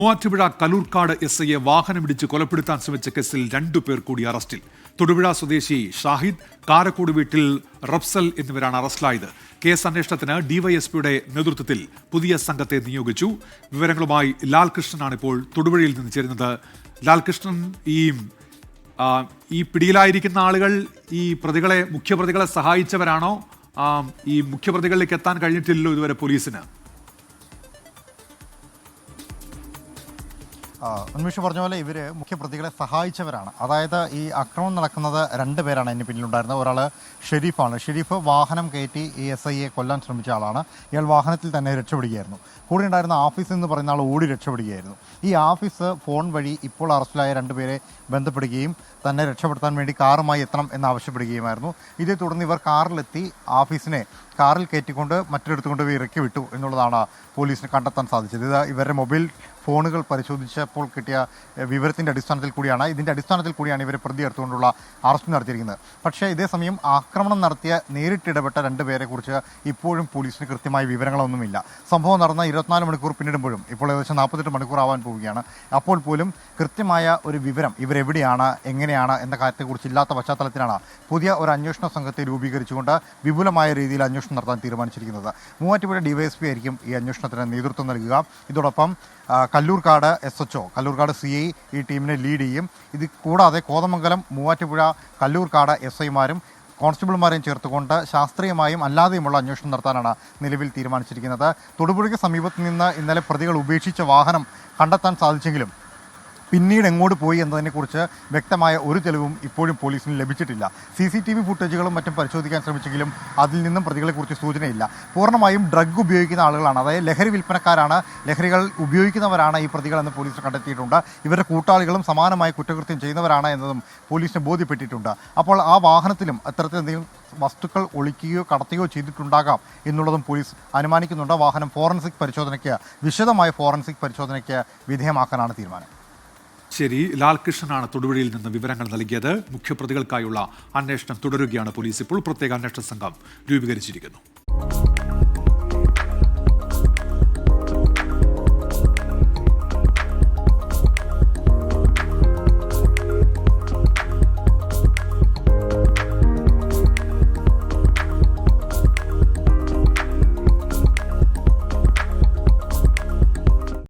മൂവാറ്റുപുഴ കലൂർക്കാട് എസ്ഐയെ വാഹനമിടിച്ച് കൊലപ്പെടുത്താൻ ശ്രമിച്ച കേസിൽ 2 പേർ കൂടി അറസ്റ്റിൽ. തൊടുപുഴ സ്വദേശി ഷാഹിദ്, കാരക്കോട് വീട്ടിൽ റബ്സൽ എന്നിവരാണ് അറസ്റ്റിലായത്. കേസ് അന്വേഷണത്തിന് ഡിവൈഎസ്പിയുടെ നേതൃത്വത്തിൽ പുതിയ സംഘത്തെ നിയോഗിച്ചു. വിവരങ്ങളുമായി ലാൽകൃഷ്ണനാണ് ഇപ്പോൾ തൊടുപുഴയിൽ നിന്ന് ചേരുന്നത്. ലാൽകൃഷ്ണൻ, ഈ പിടിയിലായിരിക്കുന്ന ആളുകൾ ഈ മുഖ്യപ്രതികളെ സഹായിച്ചവരാണോ? ഈ മുഖ്യപ്രതികളിലേക്ക് എത്താൻ കഴിഞ്ഞിട്ടില്ലല്ലോ ഇതുവരെ പോലീസിന്. ഉന്മേഷ് പറഞ്ഞ പോലെ ഇവർ മുഖ്യപ്രതികളെ സഹായിച്ചവരാണ്. അതായത് ഈ ആക്രമണം നടക്കുന്നത് 2 പേരാണ് ഇതിന് പിന്നിലുണ്ടായിരുന്നത്. ഒരാൾ ഷെരീഫാണ്. ഷെരീഫ് വാഹനം കയറ്റി ഈ SIയെ കൊല്ലാൻ ശ്രമിച്ച ആളാണ്. ഇയാൾ വാഹനത്തിൽ തന്നെ രക്ഷപ്പെടുകയായിരുന്നു. കൂടെ ഉണ്ടായിരുന്ന ആഫീസ് എന്ന് പറയുന്ന ആൾ ഓടി രക്ഷപ്പെടുകയായിരുന്നു. ഈ ആഫീസ് ഫോൺ വഴി ഇപ്പോൾ അറസ്റ്റിലായ 2 പേരെ ബന്ധപ്പെടുകയും തന്നെ രക്ഷപ്പെടുത്താൻ വേണ്ടി കാറുമായി എത്തണം എന്നാവശ്യപ്പെടുകയുമായിരുന്നു. ഇതേ തുടർന്ന് ഇവർ കാറിലെത്തി ആഫീസിനെ കാറിൽ കയറ്റിക്കൊണ്ട് മറ്റൊരിടത്ത് കൊണ്ടുപോയി ഇറക്കി വിട്ടു എന്നുള്ളതാണ് പോലീസിന് കണ്ടെത്താൻ സാധിച്ചത്. ഇത് ഇവരുടെ മൊബൈൽ ഫോണുകൾ പരിശോധിച്ചപ്പോൾ കിട്ടിയ വിവരത്തിൻ്റെ അടിസ്ഥാനത്തിൽ കൂടിയാണ് ഇവരെ പ്രതി എടുത്തുകൊണ്ടുള്ള അറസ്റ്റ് നടത്തിയിരിക്കുന്നത്. പക്ഷേ ഇതേസമയം ആക്രമണം നടത്തിയ നേരിട്ടിടപെട്ട 2 പേരെക്കുറിച്ച് ഇപ്പോഴും പോലീസിന് കൃത്യമായ വിവരങ്ങളൊന്നുമില്ല. സംഭവം നടന്ന 24 മണിക്കൂർ പിന്നിടുമ്പോഴും ഇപ്പോൾ ഏകദേശം 48 മണിക്കൂർ ആവാൻ പോവുകയാണ്. അപ്പോൾ പോലും കൃത്യമായ ഒരു വിവരം ഇവരെവിടെയാണ്, എങ്ങനെയാണ് എന്ന കാര്യത്തെക്കുറിച്ച് ഇല്ലാത്ത പശ്ചാത്തലത്തിലാണ് പുതിയ ഒരു അന്വേഷണ സംഘത്തെ രൂപീകരിച്ചുകൊണ്ട് വിപുലമായ രീതിയിൽ അന്വേഷണം നടത്താൻ തീരുമാനിച്ചിരിക്കുന്നത്. മൂവാറ്റുപുഴ DYSP ആയിരിക്കും ഈ അന്വേഷണത്തിന് നേതൃത്വം നൽകുക. ഇതോടൊപ്പം കല്ലൂർക്കാട് SHO, കല്ലൂർക്കാട് CI ഈ ടീമിനെ ലീഡ് ചെയ്യും. ഇത് കൂടാതെ കോതമംഗലം, മൂവാറ്റുപുഴ, കല്ലൂർക്കാട് SIമാരും കോൺസ്റ്റബിൾമാരെയും ചേർത്തുകൊണ്ട് ശാസ്ത്രീയമായും അല്ലാതെയുമുള്ള അന്വേഷണം നടത്താനാണ് നിലവിൽ തീരുമാനിച്ചിരിക്കുന്നത്. തൊടുപുഴയ്ക്ക് സമീപത്ത് നിന്ന് ഇന്നലെ പ്രതികൾ ഉപേക്ഷിച്ച വാഹനം കണ്ടെത്താൻ സാധിച്ചെങ്കിലും പിന്നീട് എങ്ങോട്ട് പോയി എന്നതിനെക്കുറിച്ച് വ്യക്തമായ ഒരു തെളിവും ഇപ്പോഴും പോലീസിന് ലഭിച്ചിട്ടില്ല. CCTV ഫുട്ടേജുകളും മറ്റും പരിശോധിക്കാൻ ശ്രമിച്ചെങ്കിലും അതിൽ നിന്നും പ്രതികളെക്കുറിച്ച് സൂചനയില്ല. പൂർണ്ണമായും ഡ്രഗ് ഉപയോഗിക്കുന്ന ആളുകളാണ്, അതായത് ലഹരി വിൽപ്പനക്കാരാണ്, ലഹരികൾ ഉപയോഗിക്കുന്നവരാണ് ഈ പ്രതികളെന്ന് പോലീസ് കണ്ടെത്തിയിട്ടുണ്ട്. ഇവരുടെ കൂട്ടാളികളും സമാനമായ കുറ്റകൃത്യം ചെയ്യുന്നവരാണ് എന്നതും പോലീസിന് ബോധ്യപ്പെട്ടിട്ടുണ്ട്. അപ്പോൾ ആ വാഹനത്തിലും അത്തരത്തിലെന്തെങ്കിലും വസ്തുക്കൾ ഒളിക്കുകയോ കടത്തുകയോ ചെയ്തിട്ടുണ്ടാകാം എന്നുള്ളതും പോലീസ് അനുമാനിക്കുന്നുണ്ട്. വാഹനം വിശദമായ ഫോറൻസിക് പരിശോധനയ്ക്ക് വിധേയമാക്കാനാണ് തീരുമാനം. ശരി, ലാൽകൃഷ്ണനാണ് തൊടുപുഴയിൽ നിന്ന് വിവരങ്ങൾ നൽകിയത്. മുഖ്യപ്രതികൾക്കായുള്ള അന്വേഷണം തുടരുകയാണ്. പോലീസ് ഇപ്പോൾ പ്രത്യേക അന്വേഷണ സംഘം രൂപീകരിച്ചിരിക്കുന്നു.